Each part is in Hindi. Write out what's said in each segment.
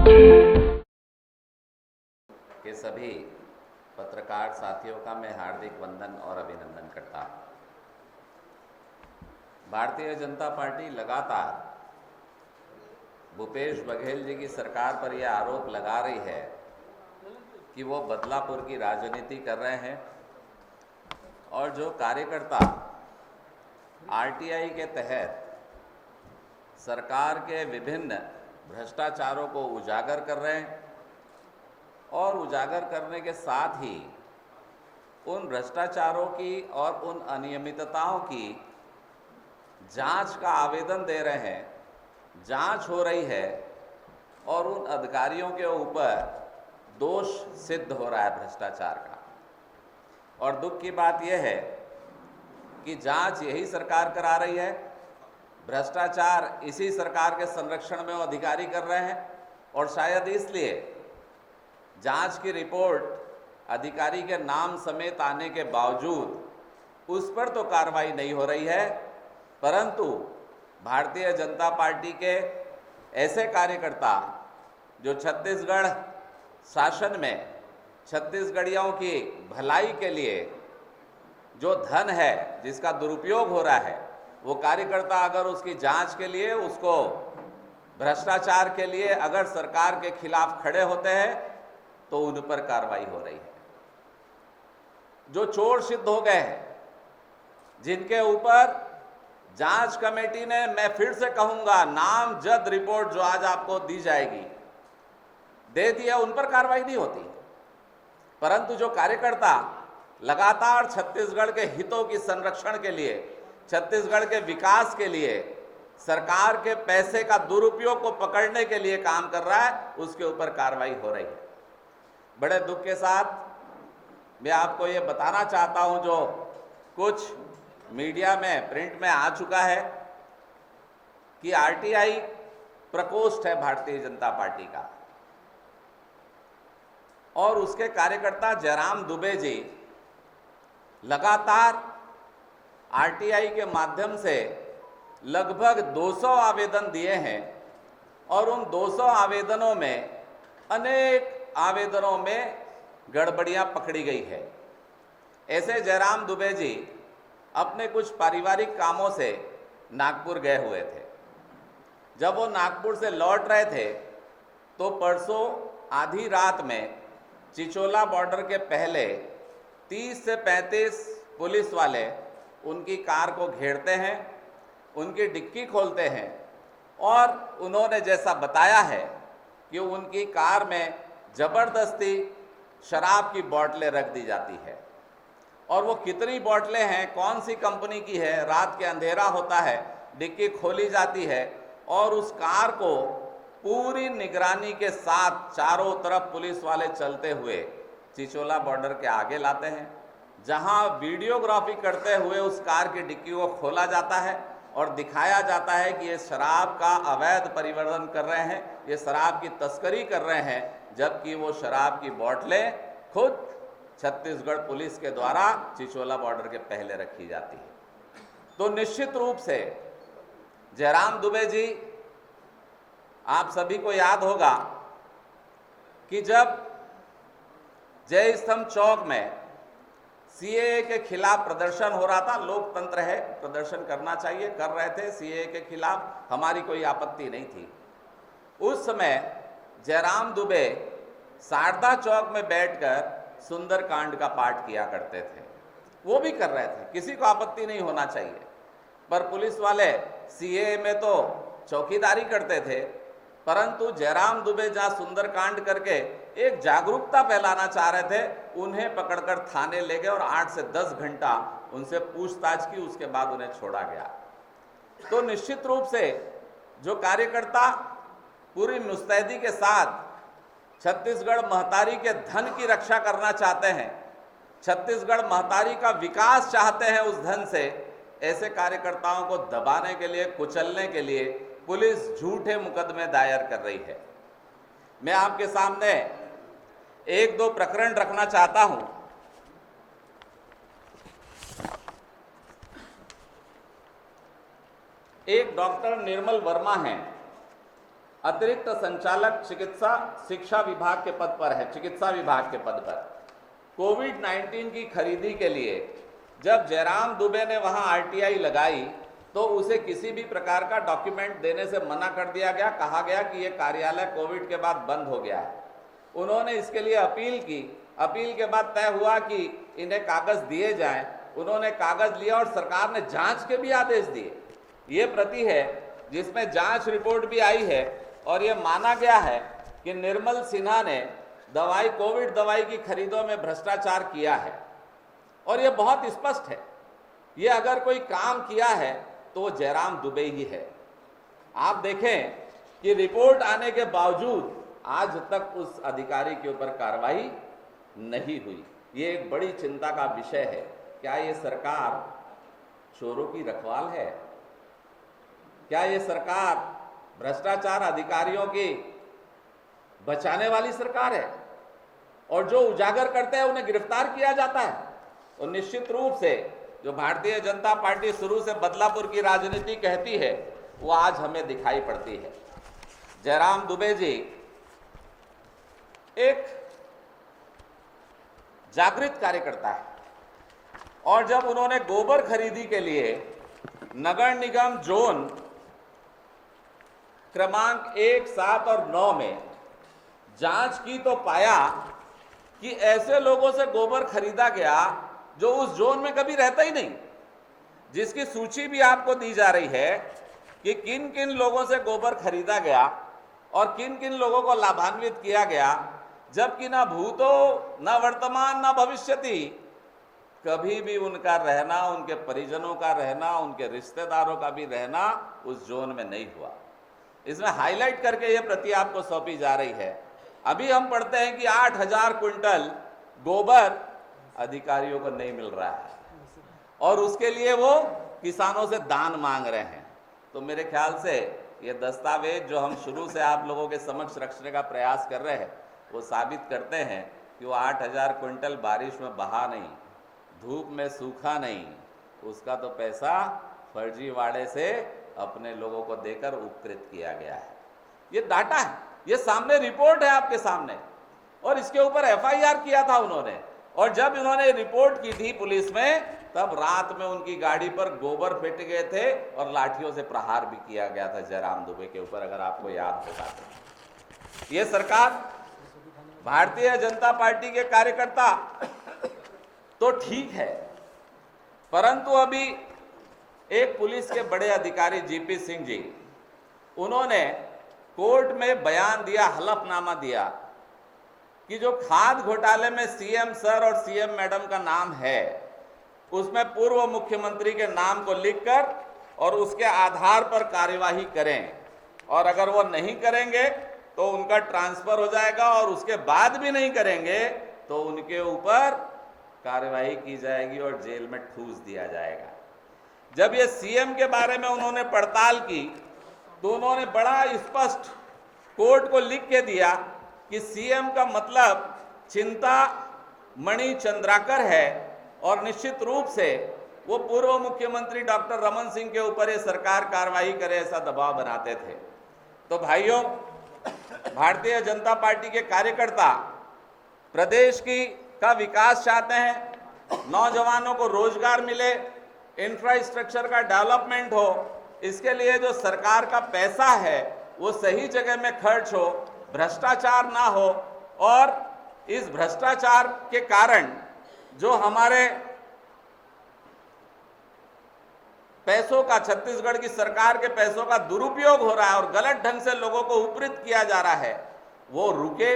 के सभी पत्रकार साथियों का मैं हार्दिक वंदन और अभिनंदन करता हूं। भारतीय जनता पार्टी लगातार भूपेश बघेल जी की सरकार पर यह आरोप लगा रही है कि वो बदलापुर की राजनीति कर रहे हैं और जो कार्यकर्ता आरटीआई के तहत सरकार के विभिन्न भ्रष्टाचारों को उजागर कर रहे हैं और उजागर करने के साथ ही उन भ्रष्टाचारों की और उन अनियमितताओं की जांच का आवेदन दे रहे हैं, जांच हो रही है और उन अधिकारियों के ऊपर दोष सिद्ध हो रहा है भ्रष्टाचार का। और दुख की बात यह है कि जांच यही सरकार करा रही है, भ्रष्टाचार इसी सरकार के संरक्षण में वो अधिकारी कर रहे हैं और शायद इसलिए जांच की रिपोर्ट अधिकारी के नाम समेत आने के बावजूद उस पर तो कार्रवाई नहीं हो रही है, परंतु भारतीय जनता पार्टी के ऐसे कार्यकर्ता जो छत्तीसगढ़ शासन में छत्तीसगढ़ियों की भलाई के लिए जो धन है जिसका दुरुपयोग हो रहा है, वो कार्यकर्ता अगर उसकी जांच के लिए, उसको भ्रष्टाचार के लिए अगर सरकार के खिलाफ खड़े होते हैं तो उन पर कार्रवाई हो रही है। जो चोर सिद्ध हो गए हैं, जिनके ऊपर जांच कमेटी ने, मैं फिर से कहूंगा, नामजद रिपोर्ट जो आज आपको दी जाएगी दे दिया, उन पर कार्रवाई नहीं होती। परंतु जो कार्यकर्ता लगातार छत्तीसगढ़ के हितों की संरक्षण के लिए, छत्तीसगढ़ के विकास के लिए, सरकार के पैसे का दुरुपयोग को पकड़ने के लिए काम कर रहा है, उसके ऊपर कार्रवाई हो रही है। बड़े दुख के साथ मैं आपको ये बताना चाहता हूं, जो कुछ मीडिया में, प्रिंट में आ चुका है कि आरटीआई प्रकोष्ठ है भारतीय जनता पार्टी का और उसके कार्यकर्ता जयराम दुबे जी लगातार आरटीआई के माध्यम से लगभग 200 आवेदन दिए हैं और उन 200 आवेदनों में अनेक आवेदनों में गड़बड़ियां पकड़ी गई है। ऐसे जयराम दुबे जी अपने कुछ पारिवारिक कामों से नागपुर गए हुए थे। जब वो नागपुर से लौट रहे थे तो परसों आधी रात में चिचोला बॉर्डर के पहले 30 से 35 पुलिस वाले उनकी कार को घेरते हैं, उनकी डिक्की खोलते हैं और उन्होंने जैसा बताया है कि उनकी कार में जबरदस्ती शराब की बोतलें रख दी जाती है और वो कितनी बोतलें हैं, कौन सी कंपनी की है, रात के अंधेरा होता है, डिक्की खोली जाती है और उस कार को पूरी निगरानी के साथ चारों तरफ पुलिस वाले चलते हुए चिचोला बॉर्डर के आगे लाते हैं, जहां वीडियोग्राफी करते हुए उस कार की डिक्की को खोला जाता है और दिखाया जाता है कि ये शराब का अवैध परिवर्तन कर रहे हैं, ये शराब की तस्करी कर रहे हैं, जबकि वो शराब की बोतलें खुद छत्तीसगढ़ पुलिस के द्वारा चिचोला बॉर्डर के पहले रखी जाती है। तो निश्चित रूप से जयराम दुबे जी, आप सभी को याद होगा कि जब जय स्तंभ चौक में सीएए के खिलाफ प्रदर्शन हो रहा था, लोकतंत्र है, प्रदर्शन करना चाहिए, कर रहे थे सीएए के खिलाफ, हमारी कोई आपत्ति नहीं थी। उस समय जयराम दुबे शारदा चौक में बैठकर सुंदरकांड का पाठ किया करते थे, वो भी कर रहे थे, किसी को आपत्ति नहीं होना चाहिए। पर पुलिस वाले सीएए में तो चौकीदारी करते थे, परंतु जयराम दुबे जहां सुंदरकांड करके एक जागरूकता फैलाना चाह रहे थे, उन्हें पकड़कर थाने ले गए और 8 से 10 घंटा उनसे पूछताछ की, उसके बाद उन्हें छोड़ा गया। तो निश्चित रूप से जो कार्यकर्ता पूरी मुस्तैदी के साथ छत्तीसगढ़ महतारी के धन की रक्षा करना चाहते हैं, छत्तीसगढ़ महतारी का विकास चाहते हैं उस धन से, ऐसे कार्यकर्ताओं को दबाने के लिए, कुचलने के लिए पुलिस झूठे मुकदमे दायर कर रही है। मैं आपके सामने एक दो प्रकरण रखना चाहता हूं। एक डॉक्टर निर्मल वर्मा हैं, अतिरिक्त संचालक चिकित्सा शिक्षा विभाग के पद पर है, चिकित्सा विभाग के पद पर। कोविड-19 की खरीदी के लिए जब जयराम दुबे ने वहां आरटीआई लगाई तो उसे किसी भी प्रकार का डॉक्यूमेंट देने से मना कर दिया गया। कहा गया कि यह कार्यालय कोविड के बाद बंद हो गया है। उन्होंने इसके लिए अपील की। अपील के बाद तय हुआ कि इन्हें कागज दिए जाएं। उन्होंने कागज लिया और सरकार ने जांच के भी आदेश दिए। ये प्रति है जिसमें जांच रिपोर्ट भी आई है और ये माना गया है कि निर्मल सिन्हा ने कोविड दवाई की खरीदों में भ्रष्टाचार किया है। और ये बहुत स्पष्ट है, ये अगर कोई काम किया है तो वो जयराम दुबे ही है। आप देखें कि रिपोर्ट आने के बावजूद आज तक उस अधिकारी के ऊपर कार्रवाई नहीं हुई। ये एक बड़ी चिंता का विषय है। क्या ये सरकार चोरों की रखवाल है? क्या ये सरकार भ्रष्टाचार अधिकारियों की बचाने वाली सरकार है? और जो उजागर करते हैं उन्हें गिरफ्तार किया जाता है। और निश्चित रूप से जो भारतीय जनता पार्टी शुरू से बदलापुर की राजनीति कहती है वो आज हमें दिखाई पड़ती है। जयराम दुबे जी एक जागृत कार्यकर्ता है और जब उन्होंने गोबर खरीदी के लिए नगर निगम जोन क्रमांक 1, 7 और 9 में जांच की तो पाया कि ऐसे लोगों से गोबर खरीदा गया जो उस जोन में कभी रहता ही नहीं, जिसकी सूची भी आपको दी जा रही है कि किन किन लोगों से गोबर खरीदा गया और किन किन लोगों को लाभान्वित किया गया, जबकि ना भूतो ना वर्तमान ना भविष्यति कभी भी उनका रहना, उनके परिजनों का रहना, उनके रिश्तेदारों का भी रहना उस जोन में नहीं हुआ। इसमें हाईलाइट करके ये प्रति आपको सौंपी जा रही है। अभी हम पढ़ते हैं कि 8,000 क्विंटल गोबर अधिकारियों को नहीं मिल रहा है और उसके लिए वो किसानों से दान मांग रहे हैं। तो मेरे ख्याल से ये दस्तावेज जो हम शुरू से आप लोगों के समक्ष रखने का प्रयास कर रहे हैं वो साबित करते हैं कि वो 8,000 क्विंटल बारिश में बहा नहीं, धूप में सूखा नहीं, उसका तो पैसा फर्जीवाड़े से अपने लोगों को देकर उपकृत किया गया है। ये डाटा है, ये सामने रिपोर्ट है आपके सामने और इसके ऊपर एफआईआर किया था उन्होंने। और जब उन्होंने रिपोर्ट की थी पुलिस में तब रात में उनकी गाड़ी पर गोबर फेंटे गए थे और लाठियों से प्रहार भी किया गया था जयराम दुबे के ऊपर, अगर आपको याद होगा तो। ये सरकार भारतीय जनता पार्टी के कार्यकर्ता तो ठीक है, परंतु अभी एक पुलिस के बड़े अधिकारी जीपी सिंह जी, उन्होंने कोर्ट में बयान दिया, हलफनामा दिया कि जो खाद घोटाले में सीएम सर और सीएम मैडम का नाम है उसमें पूर्व मुख्यमंत्री के नाम को लिखकर और उसके आधार पर कार्यवाही करें, और अगर वो नहीं करेंगे तो उनका ट्रांसफर हो जाएगा और उसके बाद भी नहीं करेंगे तो उनके ऊपर कार्यवाही की जाएगी और जेल में ठूस दिया जाएगा। जब ये सीएम के बारे में उन्होंने पड़ताल की तो उन्होंने बड़ा स्पष्ट कोर्ट को लिख के दिया कि सीएम का मतलब चिंता मणि चंद्राकर है और निश्चित रूप से वो पूर्व मुख्यमंत्री डॉक्टर रमन सिंह के ऊपर ये सरकार कार्रवाई करे ऐसा दबाव बनाते थे। तो भाइयों, भारतीय जनता पार्टी के कार्यकर्ता प्रदेश का विकास चाहते हैं, नौजवानों को रोजगार मिले, इंफ्रास्ट्रक्चर का डेवलपमेंट हो, इसके लिए जो सरकार का पैसा है वो सही जगह में खर्च हो, भ्रष्टाचार ना हो। और इस भ्रष्टाचार के कारण जो हमारे पैसों का, छत्तीसगढ़ की सरकार के पैसों का दुरुपयोग हो रहा है और गलत ढंग से लोगों को उपकृत किया जा रहा है, वो रुके।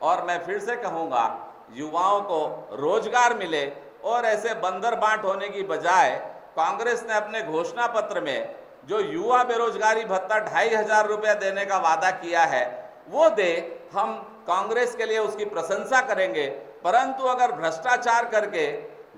और मैं फिर से कहूंगा, युवाओं को रोजगार मिले और ऐसे बंदर बांट होने की बजाय कांग्रेस ने अपने घोषणा पत्र में जो युवा बेरोजगारी भत्ता 2,500 रुपया देने का वादा किया है वो दे। हम कांग्रेस के लिए उसकी प्रशंसा करेंगे, परंतु अगर भ्रष्टाचार करके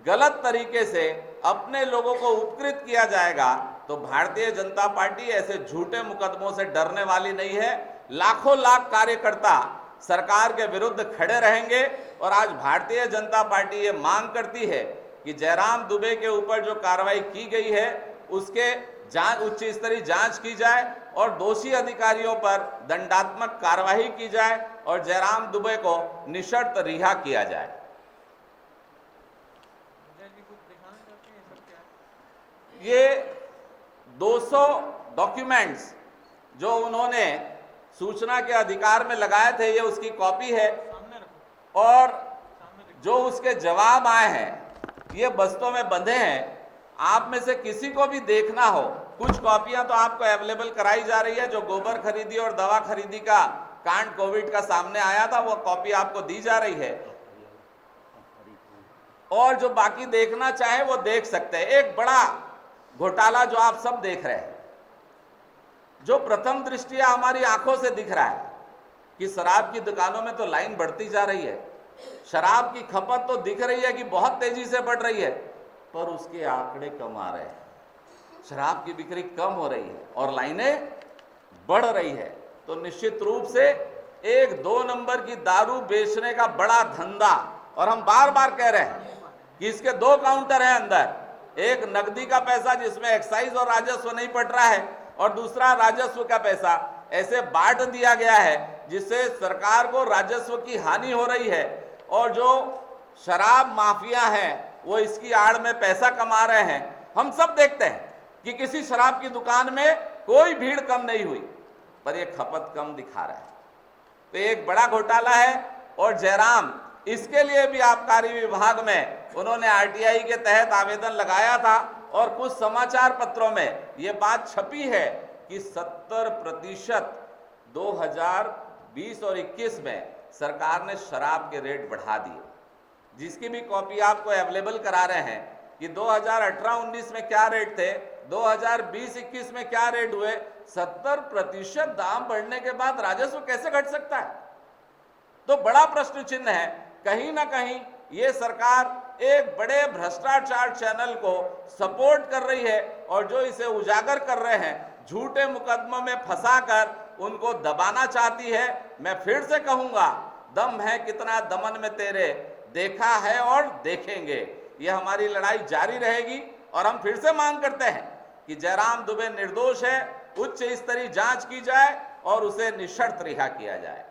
गलत तरीके से अपने लोगों को उपकृत किया जाएगा तो भारतीय जनता पार्टी ऐसे झूठे मुकदमों से डरने वाली नहीं है। लाखों लाख कार्यकर्ता सरकार के विरुद्ध खड़े रहेंगे और आज भारतीय जनता पार्टी ये मांग करती है कि जयराम दुबे के ऊपर जो कार्रवाई की गई है उसके उच्च स्तरीय जांच की जाए और दोषी अधिकारियों पर दंडात्मक कार्रवाई की जाए और जयराम दुबे को निशर्त रिहा किया जाए। ये 200 डॉक्यूमेंट्स जो उन्होंने सूचना के अधिकार में लगाए थे, ये उसकी कॉपी है और जो उसके जवाब आए हैं ये बस्तों में बंधे हैं। आप में से किसी को भी देखना हो, कुछ कॉपियां तो आपको अवेलेबल कराई जा रही है। जो गोबर खरीदी और दवा खरीदी का कांड कोविड का सामने आया था, वो कॉपी आपको दी जा रही है और जो बाकी देखना चाहे वो देख सकते हैं। एक बड़ा घोटाला जो आप सब देख रहे हैं, जो प्रथम दृष्टिया हमारी आंखों से दिख रहा है कि शराब की दुकानों में तो लाइन बढ़ती जा रही है, शराब की खपत तो दिख रही है कि बहुत तेजी से बढ़ रही है, पर उसके आंकड़े कम आ रहे हैं। शराब की बिक्री कम हो रही है और लाइनें बढ़ रही है। तो निश्चित रूप से एक 2 नंबर की दारू बेचने का बड़ा धंधा, और हम बार बार कह रहे हैं कि इसके 2 काउंटर हैं अंदर, एक नकदी का पैसा जिसमें एक्साइज और राजस्व नहीं पड़ रहा है और दूसरा राजस्व का पैसा ऐसे बांट दिया गया है जिससे सरकार को राजस्व की हानि हो रही है और जो शराब माफिया हैं वो इसकी आड़ में पैसा कमा रहे हैं। हम सब देखते हैं कि किसी शराब की दुकान में कोई भीड़ कम नहीं हुई, पर ये खपत कम दिखा रहा है। तो एक बड़ा घोटाला है और जयराम, इसके लिए भी आबकारी विभाग में उन्होंने आरटीआई के तहत आवेदन लगाया था और कुछ समाचार पत्रों में ये बात छपी है कि 70% 2020 और 21 में सरकार ने शराब के रेट बढ़ा दिए, जिसकी भी कॉपी आपको अवेलेबल करा रहे हैं कि 2018-19 में क्या रेट थे, 2020-21 में क्या रेट हुए। 70% दाम बढ़ने के बाद राजस्व कैसे घट सकता है? तो बड़ा प्रश्न चिन्ह है। कहीं ना कहीं ये सरकार एक बड़े भ्रष्टाचार चैनल को सपोर्ट कर रही है और जो इसे उजागर कर रहे हैं, झूठे मुकदमों में फंसाकर उनको दबाना चाहती है। मैं फिर से कहूंगा, दम है कितना दमन में तेरे, देखा है और देखेंगे। ये हमारी लड़ाई जारी रहेगी और हम फिर से मांग करते हैं कि जयराम दुबे निर्दोष है, उच्च स्तरीय जांच की जाए और उसे निशर्त रिहा किया जाए।